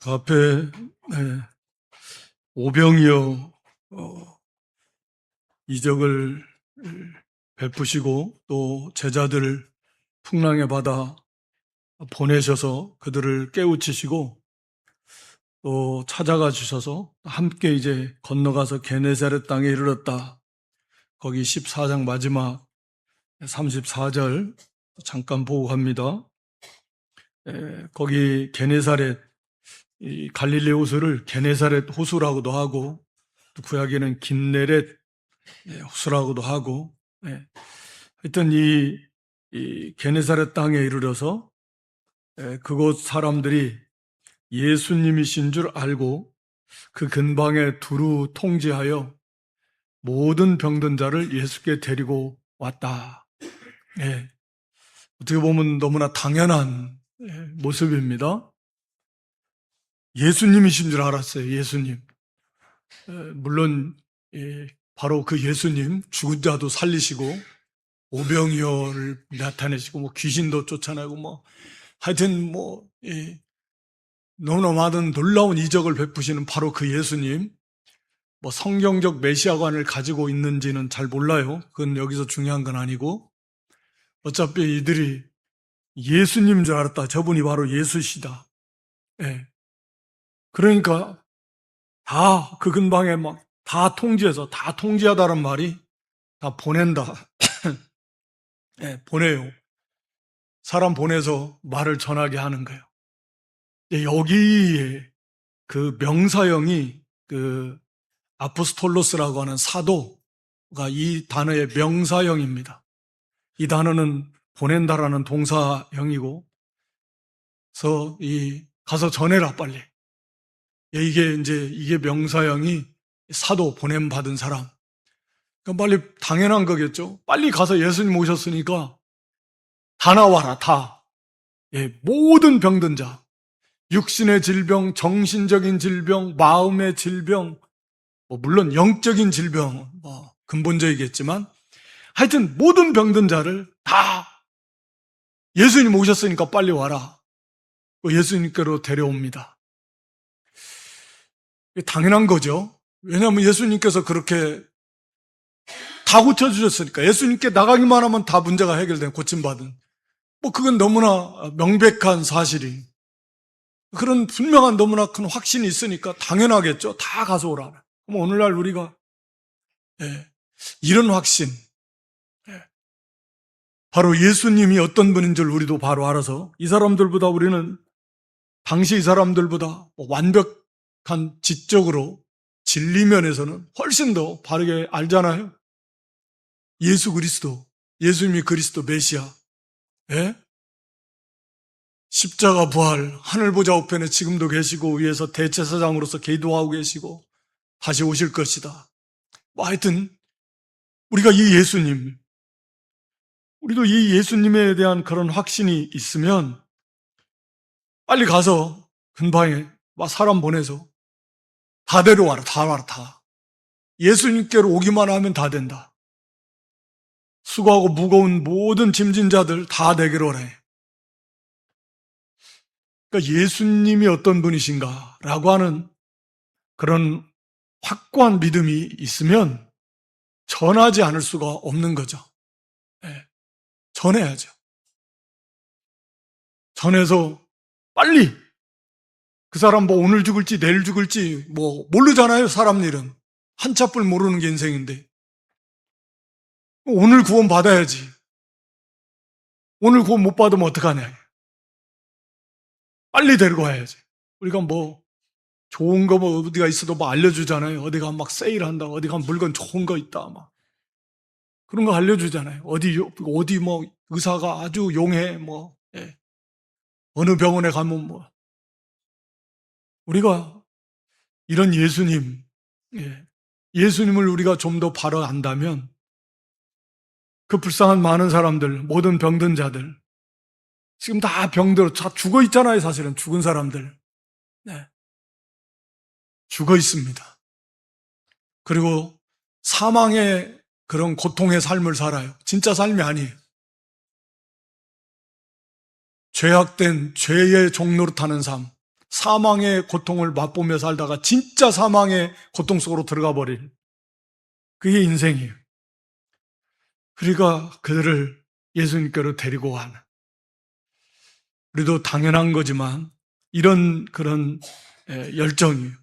그 앞에 오병이어 이적을 베푸시고 또 제자들을 풍랑의 바다 보내셔서 그들을 깨우치시고 또 찾아가 주셔서 함께 이제 건너가서 게네사렛 땅에 이르렀다. 거기 14장 마지막 34절 잠깐 보고 갑니다. 거기 게네사렛, 이 갈릴리 호수를 게네사렛 호수라고도 하고 또 구약에는 긴네렛 호수라고도 하고, 하여튼 이 게네사렛 땅에 이르러서 그곳 사람들이 예수님이신 줄 알고 그 근방에 두루 통지하여 모든 병든 자를 예수께 데리고 왔다. 어떻게 보면 너무나 당연한 모습입니다. 예수님이신 줄 알았어요. 예수님. 물론 바로 그 예수님, 죽은 자도 살리시고 오병이어를 나타내시고 귀신도 쫓아내고 하여튼 너무나 많은 놀라운 이적을 베푸시는 바로 그 예수님. 성경적 메시아관을 가지고 있는지는 잘 몰라요. 그건 여기서 중요한 건 아니고 어차피 이들이 예수님인 줄 알았다. 저분이 바로 예수시다. 그러니까 다 그 근방에 다 통지해서, 다 통지하다는 말이 다 보낸다. 보내요. 사람 보내서 말을 전하게 하는 거예요. 여기에 그 명사형이 그 아포스톨로스라고 하는 사도가 이 단어의 명사형입니다. 이 단어는 보낸다라는 동사형이고, 그래서 가서 전해라 빨리. 이게 명사형이 사도 보냄받은 사람. 그럼 빨리 당연한 거겠죠. 빨리 가서 예수님 오셨으니까 다 나와라, 다. 모든 병든 자, 육신의 질병, 정신적인 질병, 마음의 질병, 물론 영적인 질병, 근본적이겠지만 하여튼 모든 병든 자를 다 예수님 오셨으니까 빨리 와라. 예수님께로 데려옵니다. 당연한 거죠. 왜냐하면 예수님께서 그렇게 다 고쳐주셨으니까. 예수님께 나가기만 하면 다 문제가 해결된, 고침받은. 그건 너무나 명백한 사실이. 그런 분명한 너무나 큰 확신이 있으니까 당연하겠죠. 다 가서 오라. 그럼 오늘날 우리가 이런 확신, 바로 예수님이 어떤 분인 줄 우리도 바로 알아서 이 사람들보다 우리는 당시 이 사람들보다 완벽한 지적으로 진리 면에서는 훨씬 더 바르게 알잖아요. 예수 그리스도, 예수님이 그리스도 메시아, 십자가 부활, 하늘 보좌 우편에 지금도 계시고 위에서 대제사장으로서 기도하고 계시고 다시 오실 것이다. 하여튼 우리가 이 예수님, 우리도 이 예수님에 대한 그런 확신이 있으면 빨리 가서 근방에 사람 보내서 다 데려와라, 다 와라, 다. 예수님께로 오기만 하면 다 된다. 수고하고 무거운 모든 짐진 자들 다 내게로 오라. 그러니까 예수님이 어떤 분이신가라고 하는 그런 확고한 믿음이 있으면 전하지 않을 수가 없는 거죠. 전해야죠. 전해서 빨리 그 사람 오늘 죽을지 내일 죽을지 모르잖아요. 사람 일은 한참불 모르는 게 인생인데 오늘 구원 받아야지. 오늘 구원 못 받으면 어떡하냐. 빨리 데리고 와야지. 우리가 좋은 거 어디가 있어도 알려주잖아요. 어디가 세일한다. 어디가 물건 좋은 거 있다. 그런 거 알려주잖아요. 어디 의사가 아주 용해. 어느 병원에 가면 우리가 이런 예수님을 우리가 좀 더 바로 안다면 그 불쌍한 많은 사람들, 모든 병든 자들, 지금 다 병들어, 다 죽어 있잖아요. 사실은 죽은 사람들. 죽어 있습니다. 그리고 사망의 그런 고통의 삶을 살아요. 진짜 삶이 아니에요. 죄악된 죄의 종노릇하는 삶, 사망의 고통을 맛보며 살다가 진짜 사망의 고통 속으로 들어가 버린, 그게 인생이에요. 그러니까 그들을 예수님께로 데리고 가는, 우리도 당연한 거지만 이런 그런 열정이에요.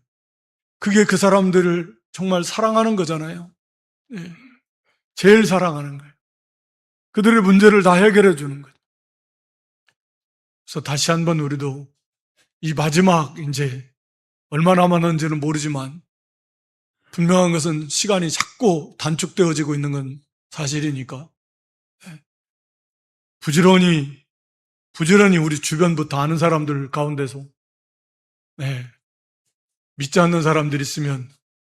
그게 그 사람들을 정말 사랑하는 거잖아요. 제일 사랑하는 거예요. 그들의 문제를 다 해결해 주는 거죠. 그래서 다시 한번 우리도 이 마지막 이제 얼마 남았는지는 모르지만 분명한 것은 시간이 자꾸 단축되어지고 있는 건 사실이니까 부지런히 우리 주변부터 아는 사람들 가운데서 믿지 않는 사람들이 있으면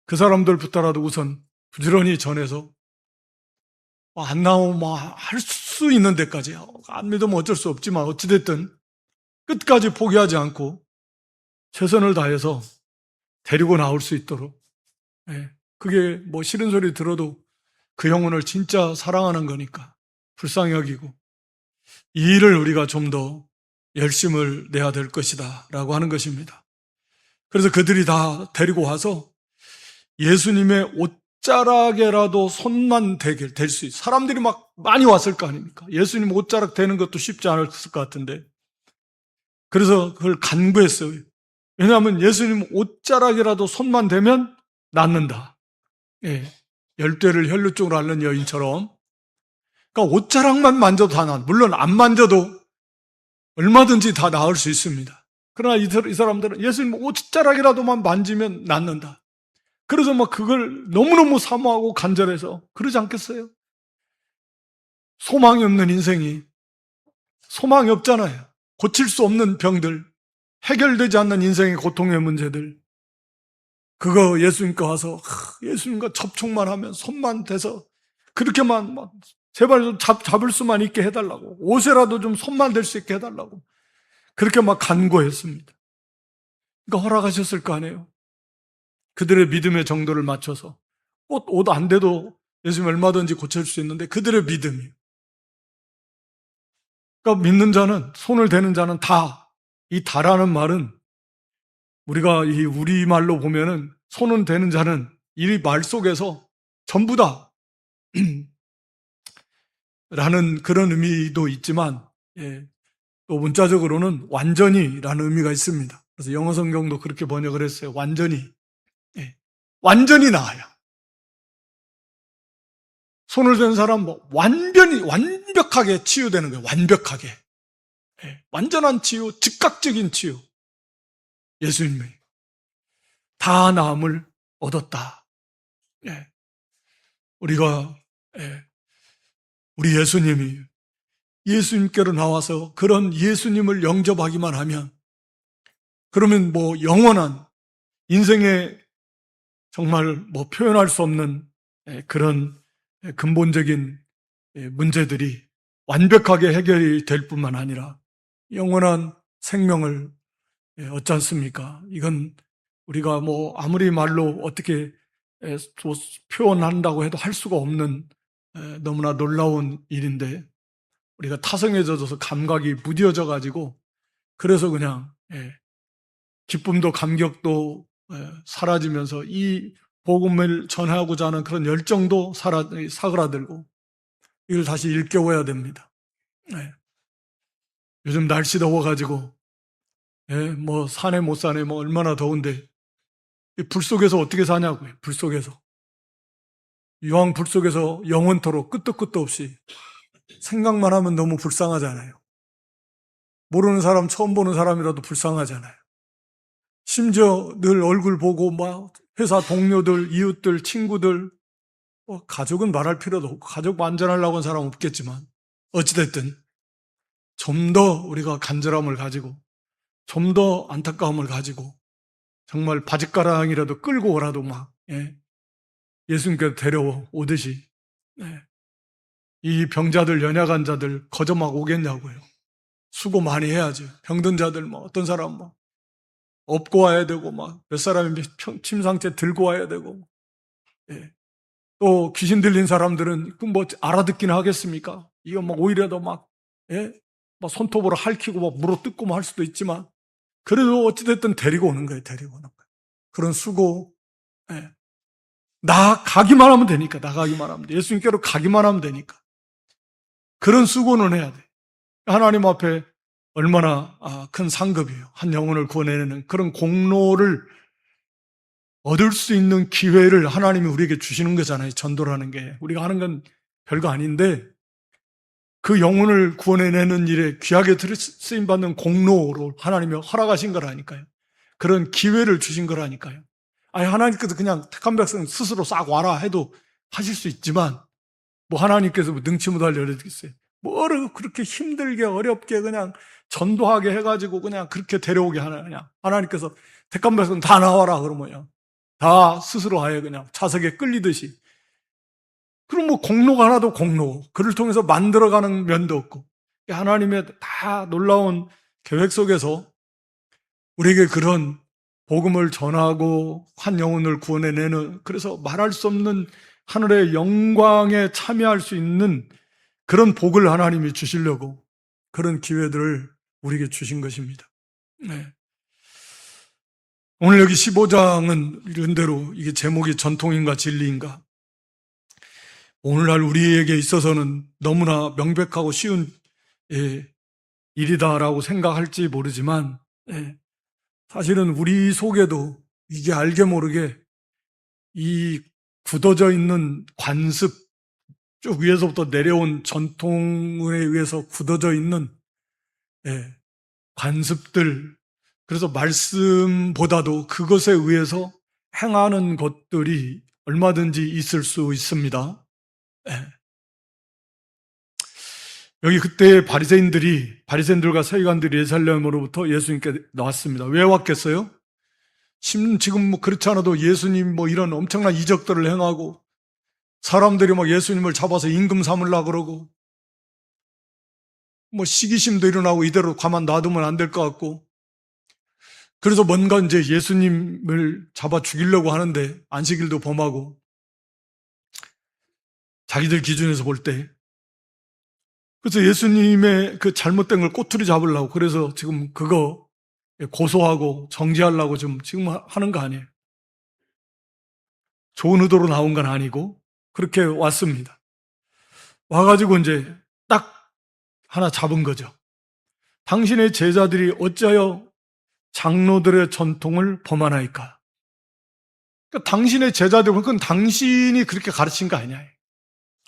그 사람들부터라도 우선 부지런히 전해서 안 나오면 할 수 있는 데까지, 안 믿으면 어쩔 수 없지만 어찌됐든 끝까지 포기하지 않고 최선을 다해서 데리고 나올 수 있도록, 그게 뭐 싫은 소리 들어도 그 영혼을 진짜 사랑하는 거니까 불쌍히 여기고 이 일을 우리가 좀 더 열심을 내야 될 것이다 라고 하는 것입니다. 그래서 그들이 다 데리고 와서 예수님의 옷자락에라도 손만 대게 될 수 있어요. 사람들이 막 많이 왔을 거 아닙니까? 예수님 옷자락 대는 것도 쉽지 않았을 것 같은데, 그래서 그걸 간구했어요. 왜냐하면 예수님 옷자락이라도 손만 대면 낫는다. 열대를 혈루 쪽으로 앓는 여인처럼. 그러니까 옷자락만 만져도 다 나. 물론 안 만져도 얼마든지 다 나을 수 있습니다. 그러나 이 사람들은 예수님 옷자락이라도만 만지면 낫는다. 그래서 막 그걸 너무너무 사모하고 간절해서, 그러지 않겠어요? 소망이 없는 인생이, 소망이 없잖아요. 고칠 수 없는 병들, 해결되지 않는 인생의 고통의 문제들, 그거 예수님께 와서 예수님과 접촉만 하면 손만 대서 그렇게만 막 제발 좀 잡을 수만 있게 해달라고, 옷에라도 좀 손만 댈 수 있게 해달라고 그렇게 막 간구했습니다. 그러니까 허락하셨을 거 아니에요. 그들의 믿음의 정도를 맞춰서 옷 안 돼도 예수님 얼마든지 고칠 수 있는데 그들의 믿음이에요. 그러니까 믿는 자는, 손을 대는 자는 다, 이 다라는 말은 우리가 이 우리말로 보면은 손을 대는 자는 이 말 속에서 전부 다 라는 그런 의미도 있지만 또 문자적으로는 완전히라는 의미가 있습니다. 그래서 영어 성경도 그렇게 번역을 했어요. 완전히. 완전히 나아요. 손을 댄 사람 완벽하게 치유되는 거예요. 완벽하게. 완전한 치유, 즉각적인 치유. 예수님이 다 나음을 얻었다. 우리가 우리 예수님이 예수님께로 나와서 그런 예수님을 영접하기만 하면, 그러면 뭐 영원한 인생의 정말 뭐 표현할 수 없는 그런 근본적인 문제들이 완벽하게 해결이 될 뿐만 아니라 영원한 생명을 얻지 않습니까? 이건 우리가 뭐 아무리 말로 어떻게 표현한다고 해도 할 수가 없는 너무나 놀라운 일인데, 우리가 타성해져서 감각이 무뎌져 가지고 그래서 그냥 기쁨도 감격도 사라지면서 이 복음을 전하고자 하는 그런 열정도 사그라들고, 이걸 다시 일깨워야 됩니다. 요즘 날씨 더워가지고 뭐 사네 못 사네, 뭐 얼마나 더운데 불 속에서 어떻게 사냐고요. 불 속에서, 유황 불 속에서 영원토록 끝도 없이 생각만 하면 너무 불쌍하잖아요. 모르는 사람, 처음 보는 사람이라도 불쌍하잖아요. 심지어 늘 얼굴 보고 막 회사 동료들, 이웃들, 친구들, 가족은 말할 필요도 없고 가족 완전하려고 하는 사람은 없겠지만 어찌됐든 좀 더 우리가 간절함을 가지고, 좀 더 안타까움을 가지고 정말 바짓가랑이라도 끌고 오라도 막 예수님께 데려오듯이 이 병자들, 연약한 자들 거저 막 오겠냐고요. 수고 많이 해야죠. 병든 자들 뭐 어떤 사람 막 업고 와야 되고, 막 몇 사람이 침상째 들고 와야 되고, 또 귀신 들린 사람들은 뭐 알아듣기는 하겠습니까? 이거 막 오히려 더 막, 막 손톱으로 핥히고 막 물어 뜯고 막 할 수도 있지만 그래도 어찌됐든 데리고 오는 거예요. 데리고 오는 거예요. 그런 수고. 예. 나가기만 하면 되니까. 나가기만 하면 돼. 예수님께로 가기만 하면 되니까. 그런 수고는 해야 돼. 하나님 앞에 얼마나 큰 상급이에요. 한 영혼을 구원해내는 그런 공로를 얻을 수 있는 기회를 하나님이 우리에게 주시는 거잖아요. 전도라는 게. 우리가 하는 건 별거 아닌데 그 영혼을 구원해내는 일에 귀하게 쓰임받는 공로로 하나님이 허락하신 거라니까요. 그런 기회를 주신 거라니까요. 아니, 하나님께서 그냥 택한 백성 스스로 싹 와라 해도 하실 수 있지만 뭐 하나님께서 능치 못할 일을 하겠어요. 뭐를 그렇게 힘들게 어렵게 그냥 전도하게 해가지고 그냥 그렇게 데려오게 하나. 그냥 하나님께서 택한 백성 다 나와라 그러면요, 다 스스로 아예 그냥 자석에 끌리듯이. 그럼 뭐 공로가 하나도 공로, 그를 통해서 만들어가는 면도 없고, 하나님의 다 놀라운 계획 속에서 우리에게 그런 복음을 전하고 한 영혼을 구원해내는, 그래서 말할 수 없는 하늘의 영광에 참여할 수 있는 그런 복을 하나님이 주시려고 그런 기회들을 우리에게 주신 것입니다. 네. 오늘 여기 15장은 이런 대로 이게 제목이 전통인가 진리인가, 오늘날 우리에게 있어서는 너무나 명백하고 쉬운 일이다라고 생각할지 모르지만, 사실은 우리 속에도 이게 알게 모르게 이 굳어져 있는 관습, 쭉 위에서부터 내려온 전통에 의해서 굳어져 있는 관습들, 그래서 말씀보다도 그것에 의해서 행하는 것들이 얼마든지 있을 수 있습니다. 여기 그때 바리새인들과 서기관들이 예루살렘으로부터 예수님께 나왔습니다. 왜 왔겠어요? 지금 뭐 그렇지 않아도 예수님 뭐 이런 엄청난 이적들을 행하고 사람들이 막 예수님을 잡아서 임금 삼으려고 그러고 뭐 시기심도 일어나고 이대로 가만 놔두면 안 될 것 같고, 그래서 뭔가 이제 예수님을 잡아 죽이려고 하는데 안식일도 범하고 자기들 기준에서 볼 때, 그래서 예수님의 그 잘못된 걸 꼬투리 잡으려고, 그래서 지금 그거 고소하고 정지하려고 지금 하는 거 아니에요. 좋은 의도로 나온 건 아니고 그렇게 왔습니다. 와가지고 이제 딱 하나 잡은 거죠. 당신의 제자들이 어찌하여 장로들의 전통을 범하나이까? 그러니까 당신의 제자들, 그건 당신이 그렇게 가르친 거 아니야.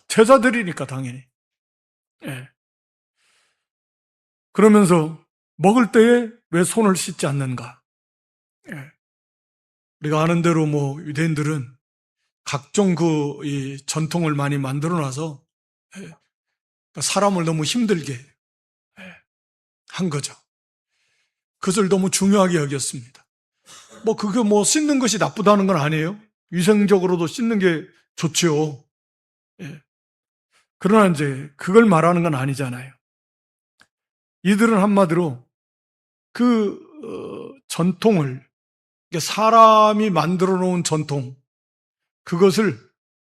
제자들이니까 당연히. 그러면서 먹을 때에 왜 손을 씻지 않는가? 우리가 아는 대로 뭐 유대인들은 각종 이 전통을 많이 만들어 놔서 사람을 너무 힘들게 한 거죠. 그것을 너무 중요하게 여겼습니다. 뭐 그게 뭐 씻는 것이 나쁘다는 건 아니에요. 위생적으로도 씻는 게 좋죠. 그러나 이제 그걸 말하는 건 아니잖아요. 이들은 한마디로 그 전통을, 사람이 만들어 놓은 전통, 그것을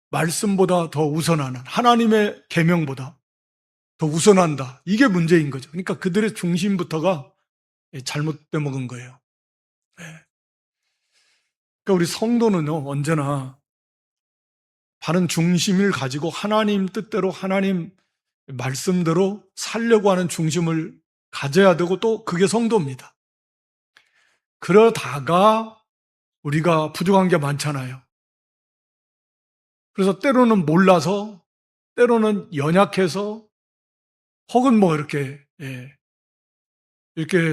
말씀보다 더 우선하는, 하나님의 계명보다 더 우선한다, 이게 문제인 거죠. 그러니까 그들의 중심부터가 잘못돼 먹은 거예요. 그러니까 우리 성도는요, 언제나 바른 중심을 가지고 하나님 뜻대로, 하나님 말씀대로 살려고 하는 중심을 가져야 되고, 또 그게 성도입니다. 그러다가 우리가 부족한 게 많잖아요. 그래서 때로는 몰라서, 때로는 연약해서, 혹은 뭐 이렇게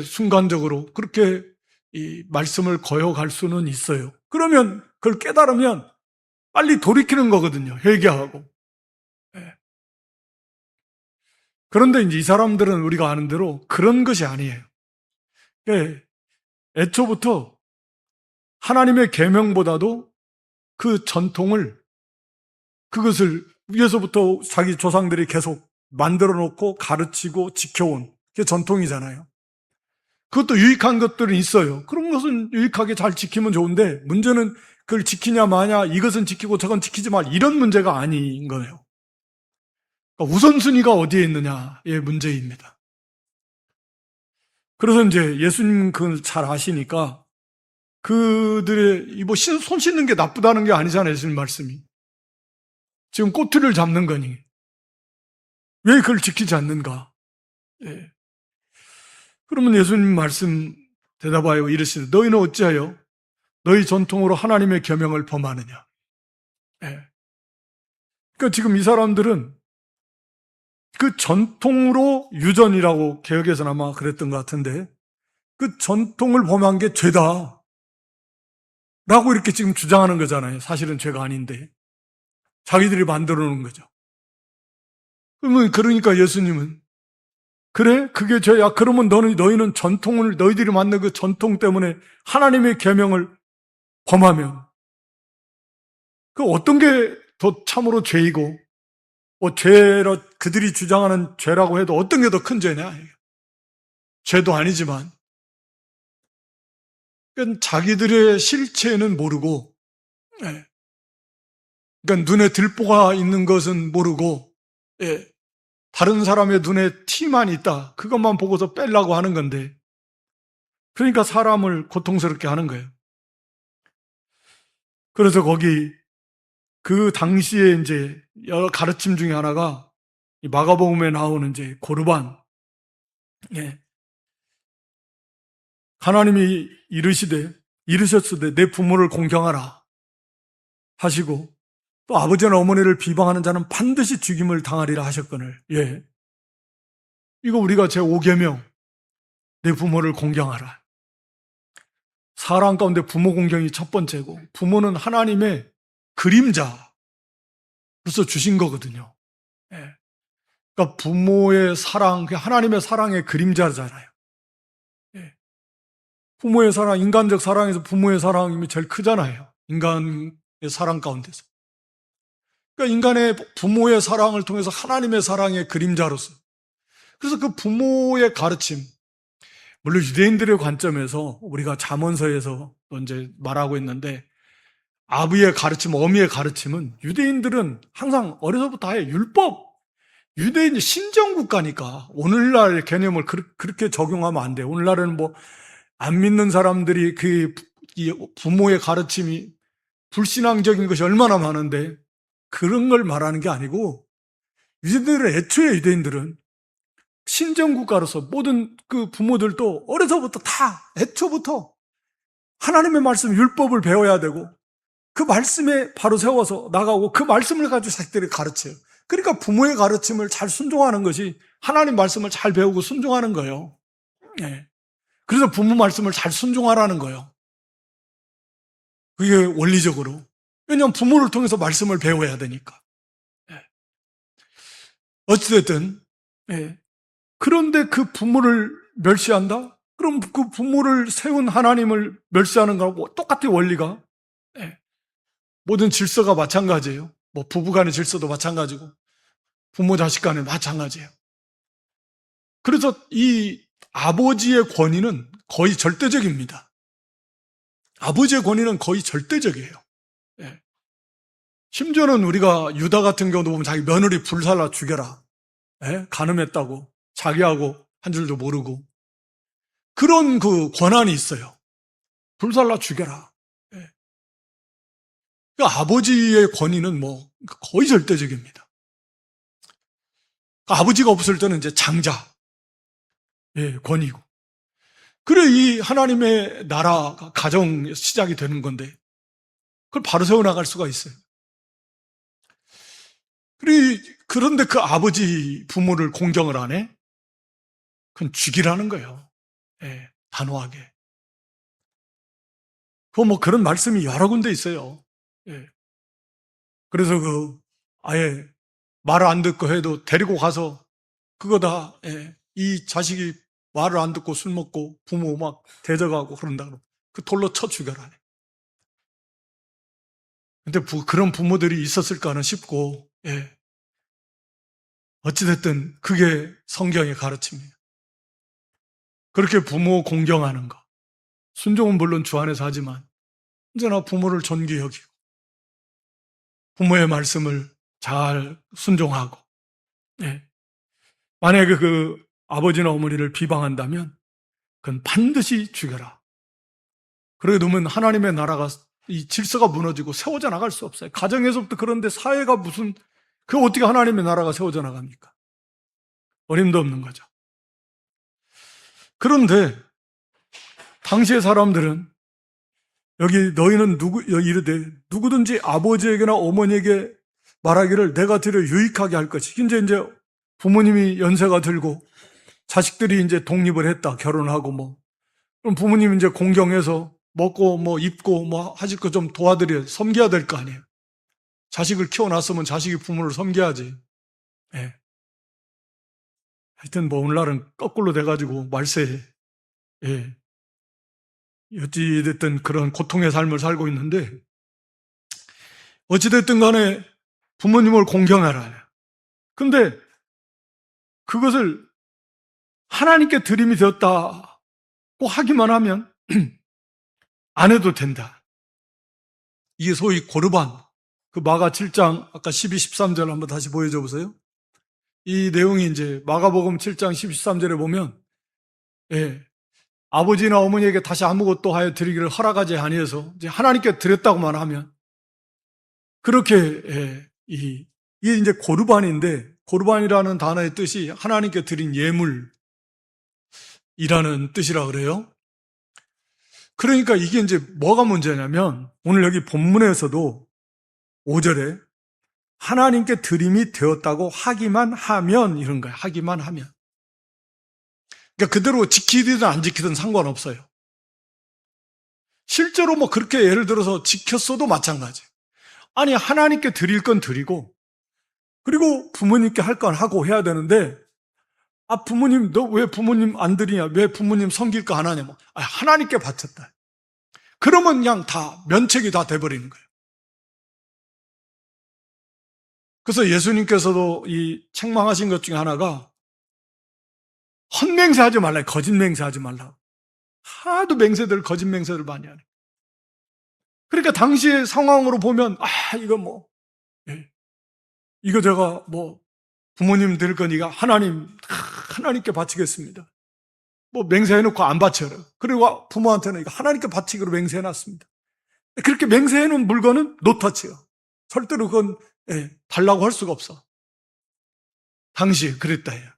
순간적으로 그렇게 이 말씀을 거역할 수는 있어요. 그러면 그걸 깨달으면 빨리 돌이키는 거거든요. 회개하고. 그런데 이제 이 사람들은 우리가 아는 대로 그런 것이 아니에요. 애초부터 하나님의 계명보다도 그 전통을, 그것을 위에서부터 자기 조상들이 계속 만들어 놓고 가르치고 지켜온 게 전통이잖아요. 그것도 유익한 것들은 있어요. 그런 것은 유익하게 잘 지키면 좋은데, 문제는 그걸 지키냐 마냐, 이것은 지키고 저건 지키지 말, 이런 문제가 아닌 거예요. 그러니까 우선순위가 어디에 있느냐의 문제입니다. 그래서 이제 예수님 그걸 잘 아시니까 그들의 손 씻는 게 나쁘다는 게 아니잖아요. 예수님 말씀이. 지금 꼬투리를 잡는 거니. 왜 그걸 지키지 않는가? 예. 그러면 예수님 말씀 대답하여 이르시되 너희는 어찌하여 너희 전통으로 하나님의 계명을 범하느냐? 예. 그러니까 지금 이 사람들은 그 전통으로 유전이라고 개혁에서는 아마 그랬던 것 같은데 그 전통을 범한 게 죄다 라고 이렇게 지금 주장하는 거잖아요. 사실은 죄가 아닌데 자기들이 만들어 놓은 거죠. 그러면 그러니까 예수님은 그래? 그게 죄야. 그러면 너희는 전통을 너희들이 만든 그 전통 때문에 하나님의 계명을 범하면 그 어떤 게 더 참으로 죄이고 죄라 그들이 주장하는 죄라고 해도 어떤 게 더 큰 죄냐? 죄도 아니지만 그러니까 자기들의 실체는 모르고 그러니까 눈에 들보가 있는 것은 모르고 다른 사람의 눈에 티만 있다. 그것만 보고서 빼려고 하는 건데 그러니까 사람을 고통스럽게 하는 거예요. 그래서 거기 그 당시에 이제 여러 가르침 중에 하나가 이 마가복음에 나오는 이제 고르반. 하나님이 이르셨으되 내 부모를 공경하라 하시고 또 아버지나 어머니를 비방하는 자는 반드시 죽임을 당하리라 하셨거늘. 이거 우리가 제5계명 내 부모를 공경하라. 사람 가운데 부모 공경이 첫 번째고 부모는 하나님의 그림자로서 주신 거거든요. 그러니까 부모의 사랑, 하나님의 사랑의 그림자잖아요. 부모의 사랑, 인간적 사랑에서 부모의 사랑이 제일 크잖아요. 인간의 사랑 가운데서. 그러니까 인간의 부모의 사랑을 통해서 하나님의 사랑의 그림자로서. 그래서 그 부모의 가르침, 물론 유대인들의 관점에서 우리가 잠언서에서 또 이제 말하고 있는데 아비의 가르침, 어미의 가르침은 유대인들은 항상 어려서부터 아예 율법, 유대인이 신정국가니까 오늘날 개념을 그렇게 적용하면 안 돼요. 오늘날에는 안 믿는 사람들이 이 부모의 가르침이 불신앙적인 것이 얼마나 많은데 그런 걸 말하는 게 아니고 애초에 유대인들은 신정국가로서 모든 그 부모들도 어려서부터 다 애초부터 하나님의 말씀 율법을 배워야 되고 그 말씀에 바로 세워서 나가고 그 말씀을 가지고 자식들이 가르쳐요. 그러니까 부모의 가르침을 잘 순종하는 것이 하나님 말씀을 잘 배우고 순종하는 거예요. 그래서 부모 말씀을 잘 순종하라는 거예요. 그게 원리적으로. 왜냐하면 부모를 통해서 말씀을 배워야 되니까. 어찌됐든 그런데 그 부모를 멸시한다? 그럼 그 부모를 세운 하나님을 멸시하는 거하고 똑같은 원리가 모든 질서가 마찬가지예요. 부부간의 질서도 마찬가지고 부모 자식 간에 마찬가지예요. 그래서 이 아버지의 권위는 거의 절대적입니다. 아버지의 권위는 거의 절대적이에요. 심지어는 우리가 유다 같은 경우도 보면 자기 며느리 불살라 죽여라. 간음했다고 자기하고 한 줄도 모르고 그런 그 권한이 있어요. 불살라 죽여라. 그러니까 아버지의 권위는 거의 절대적입니다. 그러니까 아버지가 없을 때는 이제 장자 권위고. 그래 이 하나님의 나라가 가정 시작이 되는 건데 그걸 바로 세워나갈 수가 있어요. 그런데 그 아버지 부모를 공경을 안 해? 그건 죽이라는 거예요. 단호하게. 그런 말씀이 여러 군데 있어요. 그래서 아예 말을 안 듣고 해도 데리고 가서 그거 다, 이 자식이 말을 안 듣고 술 먹고 부모 막 대적하고 그런다 그러면 그 돌로 쳐 죽여라. 근데 그런 부모들이 있었을까는 싶고, 어찌됐든 그게 성경의 가르침이에요. 그렇게 부모 공경하는 거. 순종은 물론 주 안에서 하지만 언제나 부모를 존귀 여기고 부모의 말씀을 잘 순종하고 만약에 그 아버지나 어머니를 비방한다면 그건 반드시 죽여라. 그러게 되면 하나님의 나라가 이 질서가 무너지고 세워져 나갈 수 없어요. 가정에서부터 그런데 사회가 무슨, 그 어떻게 하나님의 나라가 세워져 나갑니까? 어림도 없는 거죠. 그런데 당시의 사람들은 여기 너희는 이르되 누구든지 아버지에게나 어머니에게 말하기를 내가 들여 유익하게 할 것이. 이제 부모님이 연세가 들고 자식들이 이제 독립을 했다, 결혼하고 뭐. 그럼 부모님 이제 공경해서 먹고 뭐 입고 뭐 하실 거 좀 도와드려, 섬겨야 될 거 아니에요. 자식을 키워놨으면 자식이 부모를 섬겨야지. 예. 하여튼 뭐 오늘날은 거꾸로 돼가지고 말세에, 예, 어찌됐든 그런 고통의 삶을 살고 있는데, 어찌됐든 간에 부모님을 공경하라. 근데 그것을 하나님께 드림이 되었다고 하기만 하면 안 해도 된다. 이게 소위 고르반. 그 마가 7장 아까 12, 13절 한번 다시 보여줘 보세요. 이 내용이 이제 마가복음 7장 12, 13절에 보면, 예, 아버지나 어머니에게 다시 아무것도 하여 드리기를 허락하지 아니해서 이제 하나님께 드렸다고만 하면, 그렇게, 예, 이게 이제 고르반인데, 고르반이라는 단어의 뜻이 하나님께 드린 예물이라는 뜻이라 그래요. 그러니까 이게 이제 뭐가 문제냐면, 오늘 여기 본문에서도 5절에 하나님께 드림이 되었다고 하기만 하면, 이런 거예요. 하기만 하면. 그러니까 그대로 지키든 안 지키든 상관없어요. 실제로 뭐 그렇게 예를 들어서 지켰어도 마찬가지. 아니, 하나님께 드릴 건 드리고, 그리고 부모님께 할 건 하고 해야 되는데, 아, 부모님, 너 왜 부모님 안 드리냐? 왜 부모님 섬길 거 안 하냐? 뭐, 아, 하나님께 바쳤다. 그러면 그냥 다, 면책이 다 돼버리는 거예요. 그래서 예수님께서도 이 책망하신 것 중에 하나가, 헛맹세 하지 말라, 거짓 맹세 하지 말라. 하도 맹세들, 거짓 맹세를 많이 하네. 그러니까 당시의 상황으로 보면, 아, 이거 뭐, 예, 이거 제가 뭐, 부모님 드릴 거니까 하나님께 바치겠습니다. 뭐 맹세해놓고 안 바쳐요. 그리고 부모한테는 이거 하나님께 바치기로 맹세해놨습니다. 그렇게 맹세해놓은 물건은 노터치요. 절대로 그건, 예, 달라고 할 수가 없어. 당시에 그랬다 해요.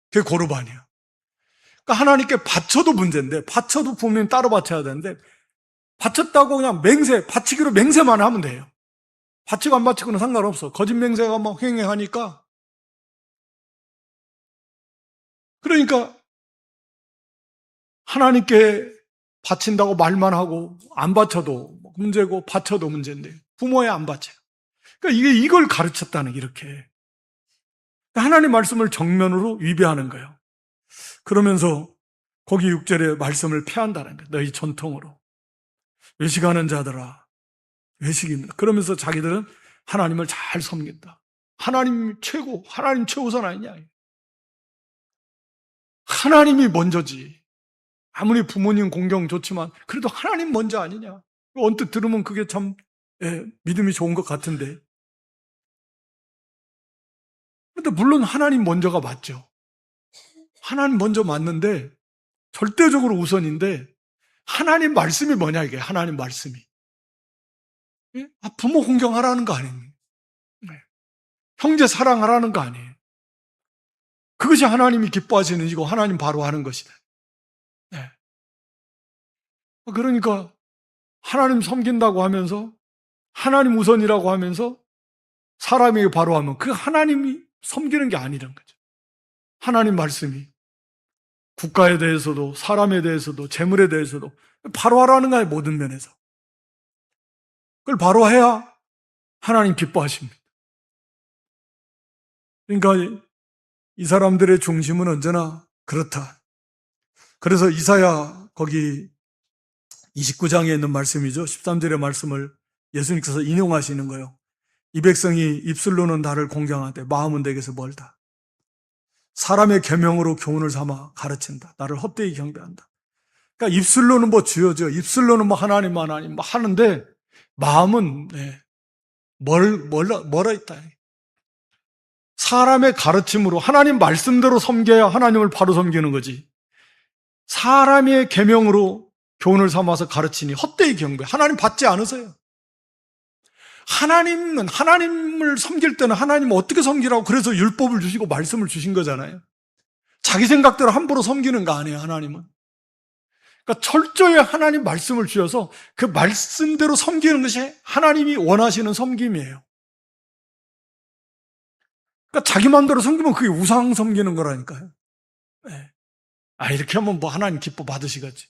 그게 고르반이야. 그러니까 하나님께 바쳐도 문제인데, 바쳐도 부모님 따로 바쳐야 되는데, 바쳤다고 그냥 바치기로 맹세만 하면 돼요. 바치고 안 바치고는 상관없어. 거짓 맹세가 막 횡행하니까. 그러니까 하나님께 바친다고 말만 하고 안 바쳐도 문제고 바쳐도 문제인데 부모에 안 바쳐요. 그러니까 이걸 가르쳤다는 게 이렇게. 하나님 말씀을 정면으로 위배하는 거예요. 그러면서 거기 6절에 말씀을 폐한다는 거예요. 너희 전통으로. 외식하는 자들아, 외식입니다. 그러면서 자기들은 하나님을 잘 섬긴다. 하나님 최고, 하나님 최우선 아니냐. 하나님이 먼저지. 아무리 부모님 공경 좋지만 그래도 하나님 먼저 아니냐. 언뜻 들으면 그게 참, 예, 믿음이 좋은 것 같은데. 그런데 물론 하나님 먼저가 맞죠. 하나님 먼저 맞는데 절대적으로 우선인데 하나님 말씀이 뭐냐 이게. 하나님 말씀이. 예? 아, 부모 공경하라는 거 아니에요. 네. 형제 사랑하라는 거 아니에요. 그것이 하나님이 기뻐하시는 이고 하나님 바로 하는 것이다. 네. 그러니까 하나님 섬긴다고 하면서 하나님 우선이라고 하면서 사람에게 바로 하면 그 하나님이 섬기는 게 아니란 거죠. 하나님 말씀이 국가에 대해서도 사람에 대해서도 재물에 대해서도 바로 하라는 거예요. 모든 면에서. 그걸 바로 해야 하나님 기뻐하십니다. 그러니까 이 사람들의 중심은 언제나 그렇다. 그래서 이사야 거기 29장에 있는 말씀이죠. 13절의 말씀을 예수님께서 인용하시는 거예요. 이 백성이 입술로는 나를 공경하되 마음은 내게서 멀다. 사람의 계명으로 교훈을 삼아 가르친다. 나를 헛되이 경배한다. 그러니까 입술로는 뭐 주여져, 입술로는 뭐 하나님 뭐 하는데 마음은, 네, 멀어 있다. 사람의 가르침으로 하나님 말씀대로 섬겨야 하나님을 바로 섬기는 거지. 사람의 계명으로 교훈을 삼아서 가르치니 헛되이 경배. 하나님 받지 않으세요. 하나님을 섬길 때는 하나님 어떻게 섬기라고 그래서 율법을 주시고 말씀을 주신 거잖아요. 자기 생각대로 함부로 섬기는 거 아니에요, 하나님은. 그러니까 철저히 하나님 말씀을 주셔서 그 말씀대로 섬기는 것이 하나님이 원하시는 섬김이에요. 그러니까 자기 마음대로 섬기면 그게 우상 섬기는 거라니까요. 네. 이렇게 하면 뭐 하나님 기뻐 받으시겠지.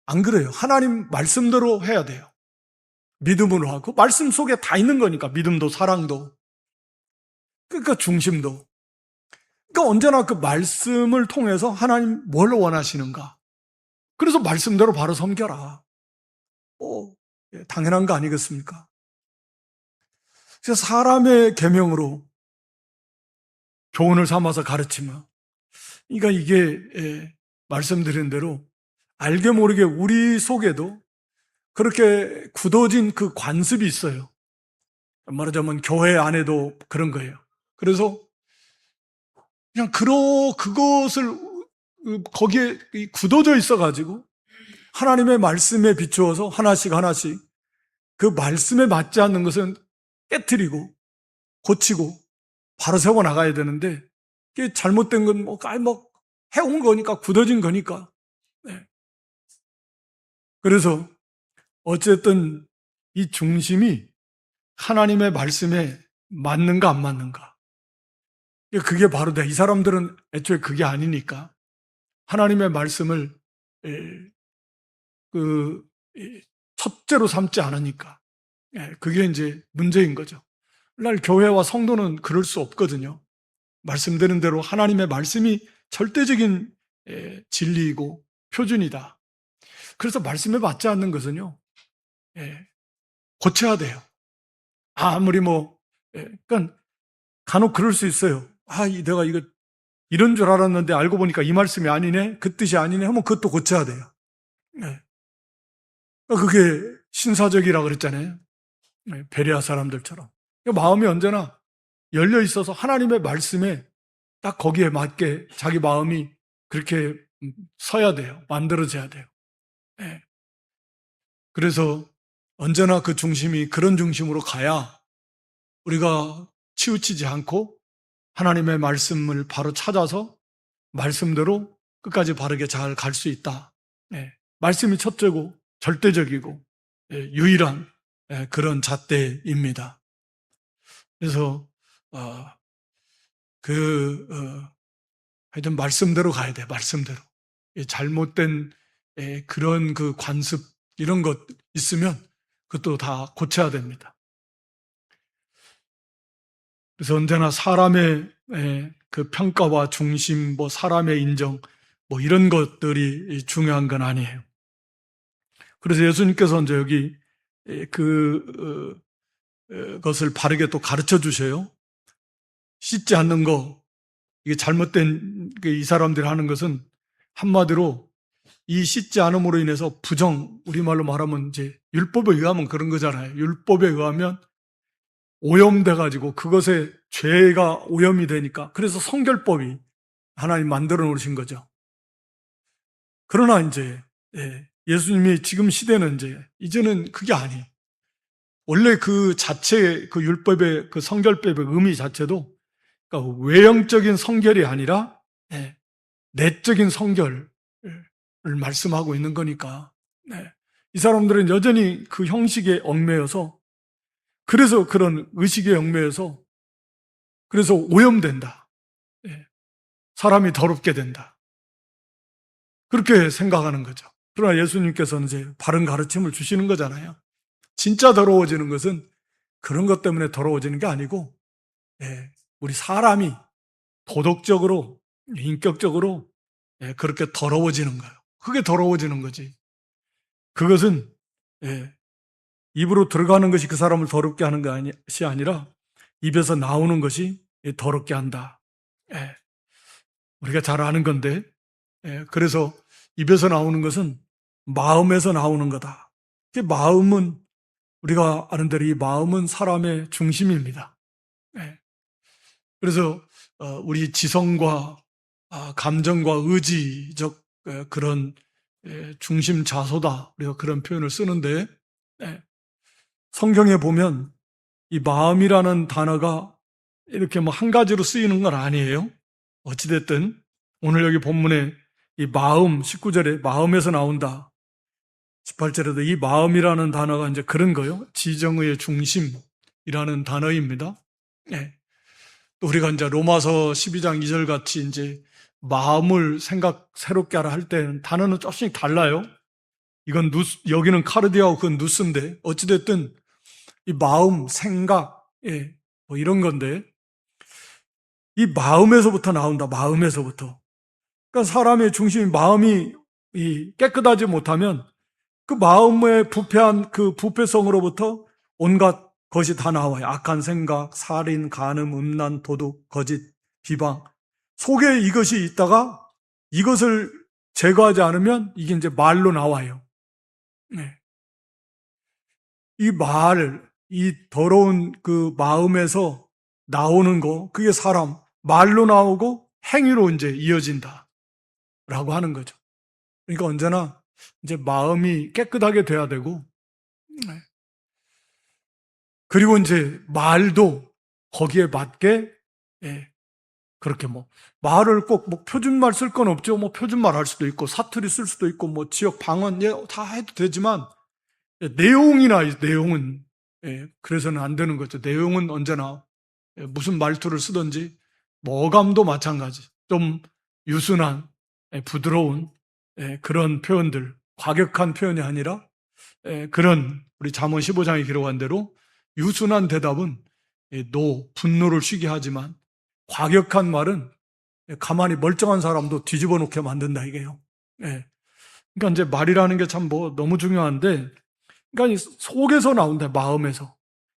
안 그래요. 하나님 말씀대로 해야 돼요. 믿음으로 하고 말씀 속에 다 있는 거니까 믿음도 사랑도 그러니까 중심도 그러니까 언제나 그 말씀을 통해서 하나님 뭘 원하시는가 그래서 말씀대로 바로 섬겨라. 당연한 거 아니겠습니까? 그래서 사람의 계명으로 교훈을 삼아서 가르치면 그러니까 이게 말씀드린 대로 알게 모르게 우리 속에도 그렇게 굳어진 그 관습이 있어요. 말하자면 교회 안에도 그런 거예요. 그래서 그냥 그것을 거기에 굳어져 있어가지고 하나님의 말씀에 비추어서 하나씩 그 말씀에 맞지 않는 것은 깨트리고 고치고 바로 세워 나가야 되는데 이게 잘못된 건 해온 거니까 굳어진 거니까. 네. 그래서 어쨌든 이 중심이 하나님의 말씀에 맞는가 안 맞는가. 그게 바로 이 사람들은 애초에 그게 아니니까 하나님의 말씀을 첫째로 삼지 않으니까 그게 이제 문제인 거죠. 오늘날 교회와 성도는 그럴 수 없거든요. 말씀드린 대로 하나님의 말씀이 절대적인 진리이고 표준이다. 그래서 말씀에 맞지 않는 것은요 고쳐야 돼요. 아무리 그러니까 간혹 그럴 수 있어요. 내가 이거 이런 줄 알았는데 알고 보니까 이 말씀이 아니네, 그 뜻이 아니네 하면 그것도 고쳐야 돼요. 그게 신사적이라 그랬잖아요. 베레아 사람들처럼. 마음이 언제나 열려 있어서 하나님의 말씀에 딱 거기에 맞게 자기 마음이 그렇게 서야 돼요. 만들어져야 돼요. 그래서 언제나 그 중심이 그런 중심으로 가야 우리가 치우치지 않고 하나님의 말씀을 바로 찾아서 말씀대로 끝까지 바르게 잘 갈 수 있다. 말씀이 첫째고 절대적이고 유일한 그런 잣대입니다. 그래서 하여튼 말씀대로 가야 돼. 말씀대로. 잘못된 그런 그 관습 이런 것 있으면 그것도 다 고쳐야 됩니다. 그래서 언제나 사람의 그 평가와 중심, 사람의 인정, 이런 것들이 중요한 건 아니에요. 그래서 예수님께서 이제 여기 그것을 바르게 또 가르쳐 주셔요. 씻지 않는 거, 이게 잘못된 이 사람들이 하는 것은 한마디로 이 씻지 않음으로 인해서 우리말로 말하면 이제 율법에 의하면 그런 거잖아요. 율법에 의하면 오염돼가지고 그것에 죄가 오염이 되니까 그래서 성결법이 하나님 만들어 놓으신 거죠. 그러나 이제 예수님이 지금 시대는 이제는 그게 아니에요. 원래 그 자체 그 율법의 그 성결법의 의미 자체도 그러니까 외형적인 성결이 아니라 내적인 성결을 말씀하고 있는 거니까 이 사람들은 여전히 그 형식에 얽매여서 그래서 그런 의식에 얽매여서 그래서 오염된다. 사람이 더럽게 된다. 그렇게 생각하는 거죠. 그러나 예수님께서는 이제 바른 가르침을 주시는 거잖아요. 진짜 더러워지는 것은 그런 것 때문에 더러워지는 게 아니고 우리 사람이 도덕적으로 인격적으로 그렇게 더러워지는 거예요. 그게 더러워지는 거지. 그것은 입으로 들어가는 것이 그 사람을 더럽게 하는 것이 아니라 입에서 나오는 것이 더럽게 한다. 우리가 잘 아는 건데 그래서 입에서 나오는 것은 마음에서 나오는 거다. 마음은 우리가 아는 대로 이 마음은 사람의 중심입니다. 그래서 우리 지성과 감정과 의지적 그런 중심 자소다. 우리가 그런 표현을 쓰는데, 성경에 보면 이 마음이라는 단어가 이렇게 뭐 한 가지로 쓰이는 건 아니에요. 어찌됐든 오늘 여기 본문에 이 마음 19절에 마음에서 나온다. 18절에도 이 마음이라는 단어가 이제 그런 거요. 지정의 중심이라는 단어입니다. 네. 또 우리가 이제 로마서 12장 2절 같이 이제 마음을 새롭게 하라 할 때는 단어는 조금씩 달라요. 이건 여기는 카르디아고 그건 누스인데 어찌됐든 이 마음, 생각, 뭐 이런 건데 이 마음에서부터 나온다. 마음에서부터. 그러니까 사람의 중심이 마음이 깨끗하지 못하면 그 마음의 부패한 그 부패성으로부터 온갖 것이 다 나와요. 악한 생각, 살인, 간음, 음란, 도둑, 거짓, 비방. 속에 이것이 있다가 이것을 제거하지 않으면 이게 이제 말로 나와요. 네. 이 더러운 그 마음에서 나오는 거, 그게 사람, 말로 나오고 행위로 이제 이어진다. 라고 하는 거죠. 그러니까 언제나 이제 마음이 깨끗하게 돼야 되고, 그리고 이제 말도 거기에 맞게, 그렇게 뭐, 말을 꼭 뭐 표준말 쓸 건 없죠. 뭐 표준말 할 수도 있고, 사투리 쓸 수도 있고, 뭐 지역 방언, 다 해도 되지만, 내용은, 그래서는 안 되는 거죠. 내용은 언제나 무슨 말투를 쓰든지, 뭐 어감도 마찬가지. 좀 유순한, 부드러운 그런 표현들, 과격한 표현이 아니라 그런 우리 잠언 15장에 기록한 대로 유순한 대답은 분노를 쉬게 하지만 과격한 말은 가만히 멀쩡한 사람도 뒤집어 놓게 만든다 이게요. 그러니까 이제 말이라는 게 참 뭐 너무 중요한데, 그러니까 속에서 나온다. 마음에서.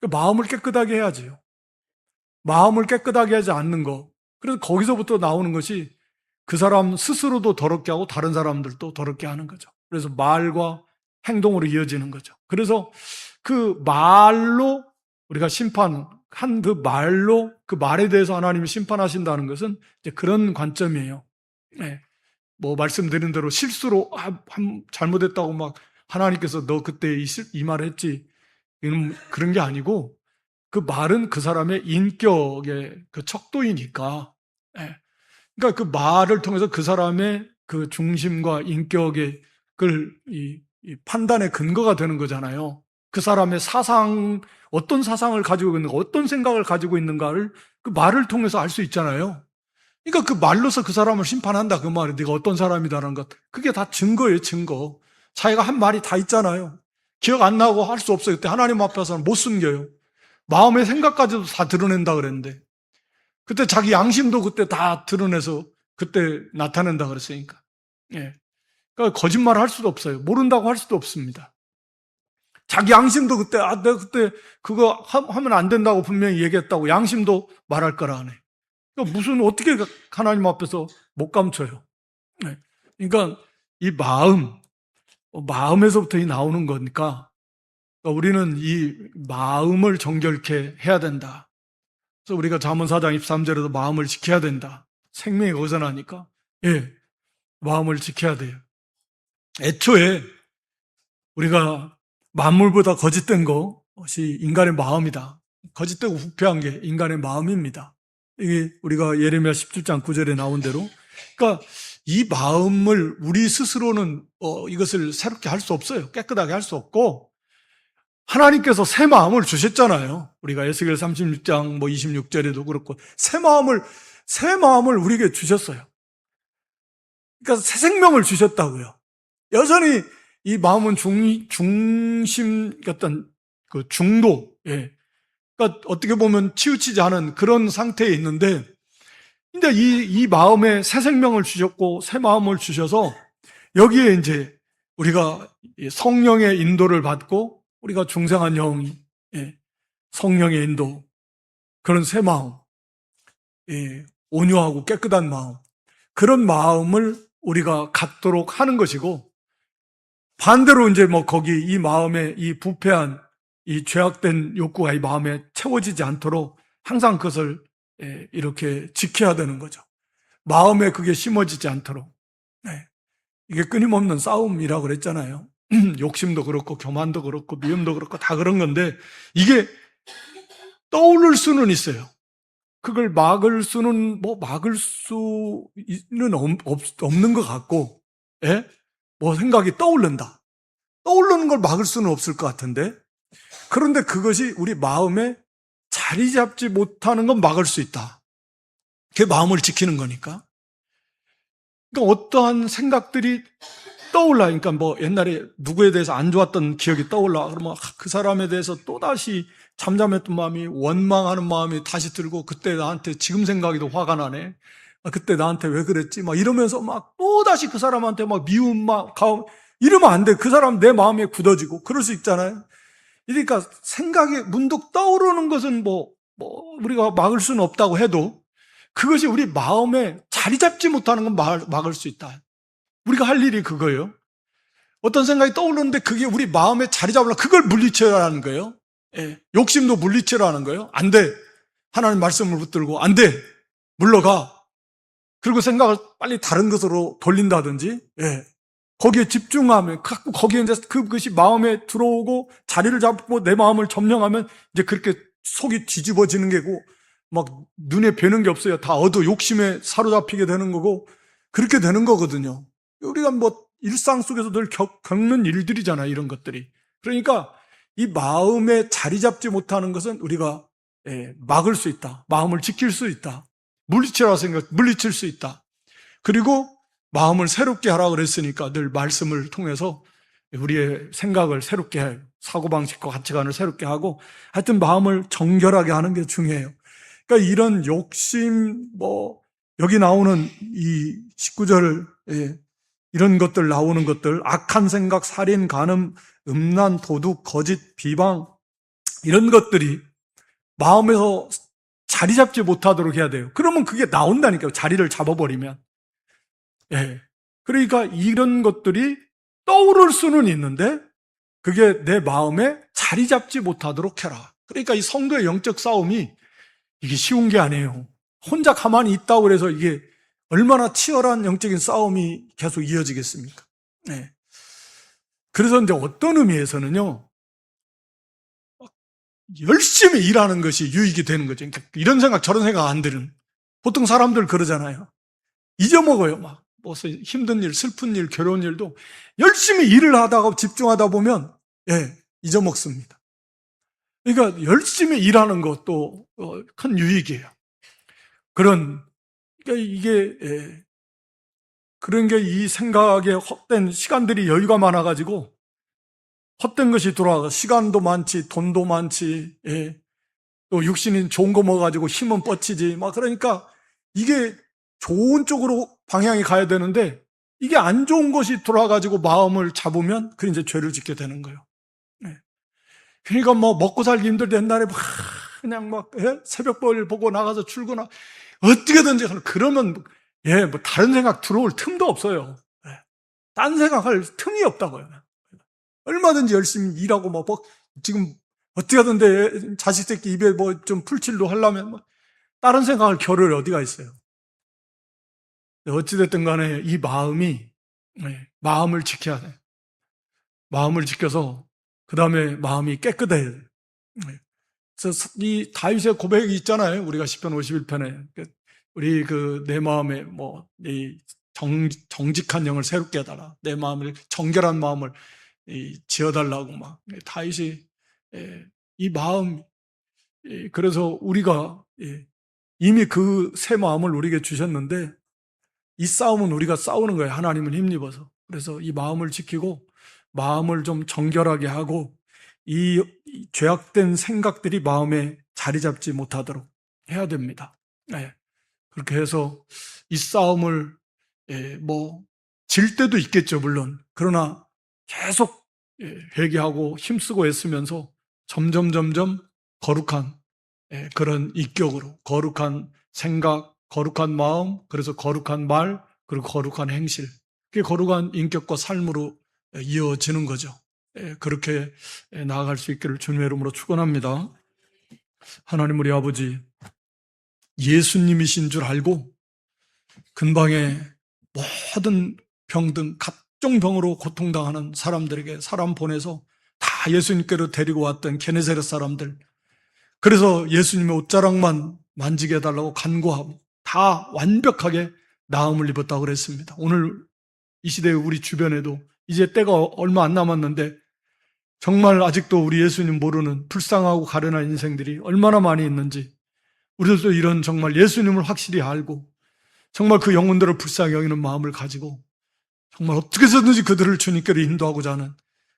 마음을 깨끗하게 해야지요. 마음을 깨끗하게 하지 않는 거. 그래서 거기서부터 나오는 것이 그 사람 스스로도 더럽게 하고 다른 사람들도 더럽게 하는 거죠. 그래서 말과 행동으로 이어지는 거죠. 그래서 그 말로 우리가 심판한 그 말로 그 말에 대해서 하나님이 심판하신다는 것은 이제 그런 관점이에요. 뭐 말씀드린 대로 실수로 잘못했다고 막 하나님께서 너 그때 이 말 했지 그런 게 아니고 그 말은 그 사람의 인격의 그 척도이니까 그러니까 그 말을 통해서 그 사람의 그 중심과 인격의 이 판단의 근거가 되는 거잖아요. 그 사람의 어떤 사상을 가지고 있는가, 어떤 생각을 가지고 있는가를 그 말을 통해서 알 수 있잖아요. 그러니까 그 말로서 그 사람을 심판한다 그 말이 네가 어떤 사람이다라는 것, 그게 다 증거예요. 증거. 자기가 한 말이 다 있잖아요. 기억 안 나고 할 수 없어요. 그때 하나님 앞에서는 못 숨겨요. 마음의 생각까지도 다 드러낸다 그랬는데 그때 자기 양심도 그때 다 드러내서 그때 나타낸다 그랬으니까. 그러니까 거짓말을 할 수도 없어요. 모른다고 할 수도 없습니다. 자기 양심도 그때 내가 그때 그거 하면 안 된다고 분명히 얘기했다고 양심도 말할 거라 하네. 그러니까 어떻게 하나님 앞에서 못 감춰요. 그러니까 이 마음에서부터 나오는 거니까 우리는 이 마음을 정결케 해야 된다. 그래서 우리가 잠언 4장 23절에도 마음을 지켜야 된다. 생명이 거기서 나니까 마음을 지켜야 돼요. 애초에 우리가 만물보다 거짓된 것이 인간의 마음이다. 거짓되고 부패한 게 인간의 마음입니다. 이게 우리가 예레미야 17장 9절에 나온 대로, 그러니까 이 마음을 우리 스스로는 이것을 새롭게 할 수 없어요. 깨끗하게 할 수 없고 하나님께서 새 마음을 주셨잖아요. 우리가 에스겔 36장 26절에도 그렇고 새 마음을 우리에게 주셨어요. 그러니까 새 생명을 주셨다고요. 여전히 이 마음은 중심 어떤 그 중도, 그러니까 어떻게 보면 치우치지 않은 그런 상태에 있는데, 근데 이 마음에 새 생명을 주셨고 새 마음을 주셔서 여기에 이제 우리가 성령의 인도를 받고 우리가 중생한 영이 성령의 인도, 그런 새 마음, 온유하고 깨끗한 마음, 그런 마음을 우리가 갖도록 하는 것이고, 반대로 이제 거기 이 마음에 이 부패한 이 죄악된 욕구가 이 마음에 채워지지 않도록 항상 그것을 이렇게 지켜야 되는 거죠. 마음에 그게 심어지지 않도록. 이게 끊임없는 싸움이라고 그랬잖아요. 욕심도 그렇고 교만도 그렇고 미움도 그렇고 다 그런 건데 이게 떠오를 수는 있어요. 그걸 막을 수는 막을 수는 없는 것 같고, 예? 뭐 생각이 떠오른다. 떠오르는 걸 막을 수는 없을 것 같은데, 그런데 그것이 우리 마음에 자리 잡지 못하는 건 막을 수 있다. 그게 마음을 지키는 거니까. 그러니까 어떠한 생각들이 떠올라. 그러니까 뭐 옛날에 누구에 대해서 안 좋았던 기억이 떠올라. 그러면 그 사람에 대해서 또다시 잠잠했던 마음이, 원망하는 마음이 다시 들고, 그때 나한테 지금 생각이 더 화가 나네. 그때 나한테 왜 그랬지? 막 이러면서 막 또다시 그 사람한테 막 미움, 이러면 안 돼. 그 사람 내 마음에 굳어지고. 그럴 수 있잖아요. 그러니까 생각이 문득 떠오르는 것은 우리가 막을 수는 없다고 해도 그것이 우리 마음에 자리 잡지 못하는 건 막을 수 있다. 우리가 할 일이 그거예요. 어떤 생각이 떠오르는데 그게 우리 마음에 자리 잡으려면 그걸 물리쳐라는 거예요. 예. 욕심도 물리치라는 거예요. 안 돼. 하나님 말씀을 붙들고 안 돼. 물러가. 그리고 생각을 빨리 다른 것으로 돌린다든지, 예. 거기에 집중하면, 거기에 이제 그것이 마음에 들어오고 자리를 잡고 내 마음을 점령하면 이제 그렇게 속이 뒤집어지는 게고, 막 눈에 뵈는 게 없어요. 다 욕심에 사로잡히게 되는 거고, 그렇게 되는 거거든요. 우리가 일상 속에서 늘 겪는 일들이잖아요. 이런 것들이. 그러니까 이 마음에 자리 잡지 못하는 것은 우리가 막을 수 있다. 마음을 지킬 수 있다. 물리칠 수 있다. 그리고 마음을 새롭게 하라고 그랬으니까 늘 말씀을 통해서 우리의 생각을 새롭게 해요. 사고방식과 가치관을 새롭게 하고 하여튼 마음을 정결하게 하는 게 중요해요. 그러니까 이런 욕심, 여기 나오는 이 19절, 이런 것들 나오는 것들, 악한 생각, 살인, 간음, 음란, 도둑, 거짓, 비방, 이런 것들이 마음에서 자리 잡지 못하도록 해야 돼요. 그러면 그게 나온다니까요. 자리를 잡아버리면. 예. 그러니까 이런 것들이 떠오를 수는 있는데 그게 내 마음에 자리 잡지 못하도록 해라. 그러니까 이 성도의 영적 싸움이 이게 쉬운 게 아니에요. 혼자 가만히 있다고 해서 이게 얼마나 치열한 영적인 싸움이 계속 이어지겠습니까? 네. 그래서 이제 어떤 의미에서는요, 열심히 일하는 것이 유익이 되는 거죠. 그러니까 이런 생각, 저런 생각 안 드는. 보통 사람들 그러잖아요. 잊어먹어요. 무슨 힘든 일, 슬픈 일, 괴로운 일도 열심히 일을 하다가 집중하다 보면, 잊어먹습니다. 그러니까 열심히 일하는 것도 큰 유익이에요. 그러니까 그런 게 이 생각에 헛된 시간들이 여유가 많아가지고 헛된 것이 돌아가. 시간도 많지, 돈도 많지, 또 육신이 좋은 거 먹어가지고 힘은 뻗치지. 그러니까 이게 좋은 쪽으로 방향이 가야 되는데 이게 안 좋은 것이 돌아가지고 마음을 잡으면 그 이제 죄를 짓게 되는 거예요. 그러니까 먹고 살기 힘들 때 옛날에 그냥 새벽볼 보고 나가서 출근하 어떻게든지 그러면 다른 생각 들어올 틈도 없어요. 딴 생각할 틈이 없다고요. 얼마든지 열심히 일하고 지금 어떻게든지 자식 새끼 입에 좀 풀칠도 하려면 다른 생각할 겨를이 어디가 있어요. 어찌됐든 간에 이 마음을 지켜야 돼요. 마음을 지켜서 그 다음에 마음이 깨끗해야 돼요. 그래서 이 다윗의 고백이 있잖아요. 우리가 시편 51편에 우리 내 마음에 이 정직한 영을 새롭게 해달라. 내 마음을 정결한 마음을 지어달라고 다윗이 이 마음, 그래서 우리가 이미 그 새 마음을 우리에게 주셨는데 이 싸움은 우리가 싸우는 거예요. 하나님을 힘입어서. 그래서 이 마음을 지키고 마음을 좀 정결하게 하고 이 죄악된 생각들이 마음에 자리 잡지 못하도록 해야 됩니다. 그렇게 해서 이 싸움을 질 때도 있겠죠, 물론. 그러나 계속 회개하고 힘쓰고 애쓰면서 점점 거룩한 그런 인격으로, 거룩한 생각, 거룩한 마음, 그래서 거룩한 말, 그리고 거룩한 행실, 그게 거룩한 인격과 삶으로 이어지는 거죠. 그렇게 나아갈 수 있기를 주님의 이름으로 축원합니다. 하나님 우리 아버지, 예수님이신 줄 알고 근방에 모든 병든 각종병으로 고통당하는 사람들에게 사람 보내서 다 예수님께로 데리고 왔던 게네사렛 사람들, 그래서 예수님의 옷자락만 만지게 해달라고 간구하고 다 완벽하게 나음을 입었다고 그랬습니다. 오늘 이 시대의 우리 주변에도 이제 때가 얼마 안 남았는데 정말 아직도 우리 예수님 모르는 불쌍하고 가련한 인생들이 얼마나 많이 있는지, 우리들도 이런 정말 예수님을 확실히 알고 정말 그 영혼들을 불쌍히 여기는 마음을 가지고 정말 어떻게 해서든지 그들을 주님께로 인도하고자 하는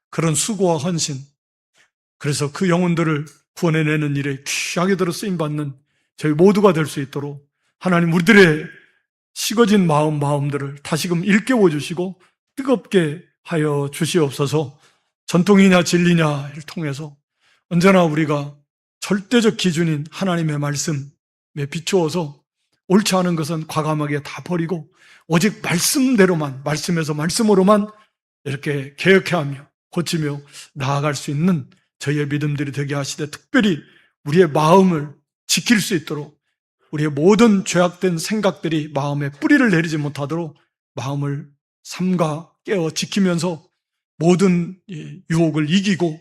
그런 수고와 헌신, 그래서 그 영혼들을 구원해내는 일에 귀하게 들어 쓰임받는 저희 모두가 될 수 있도록 하나님 우리들의 식어진 마음들을 다시금 일깨워 주시고 뜨겁게 하여 주시옵소서. 전통이냐 진리냐를 통해서 언제나 우리가 절대적 기준인 하나님의 말씀에 비추어서 옳지 않은 것은 과감하게 다 버리고 오직 말씀대로만, 말씀에서 말씀으로만 이렇게 개혁해하며 고치며 나아갈 수 있는 저희의 믿음들이 되게 하시되, 특별히 우리의 마음을 지킬 수 있도록 우리의 모든 죄악된 생각들이 마음에 뿌리를 내리지 못하도록 마음을 삼가 깨어 지키면서 모든 유혹을 이기고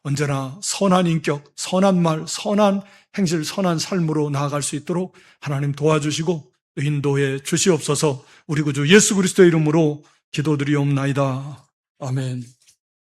언제나 선한 인격, 선한 말, 선한 행실, 선한 삶으로 나아갈 수 있도록 하나님 도와주시고 인도해 주시옵소서. 우리 구주 예수 그리스도의 이름으로 기도드리옵나이다. 아멘.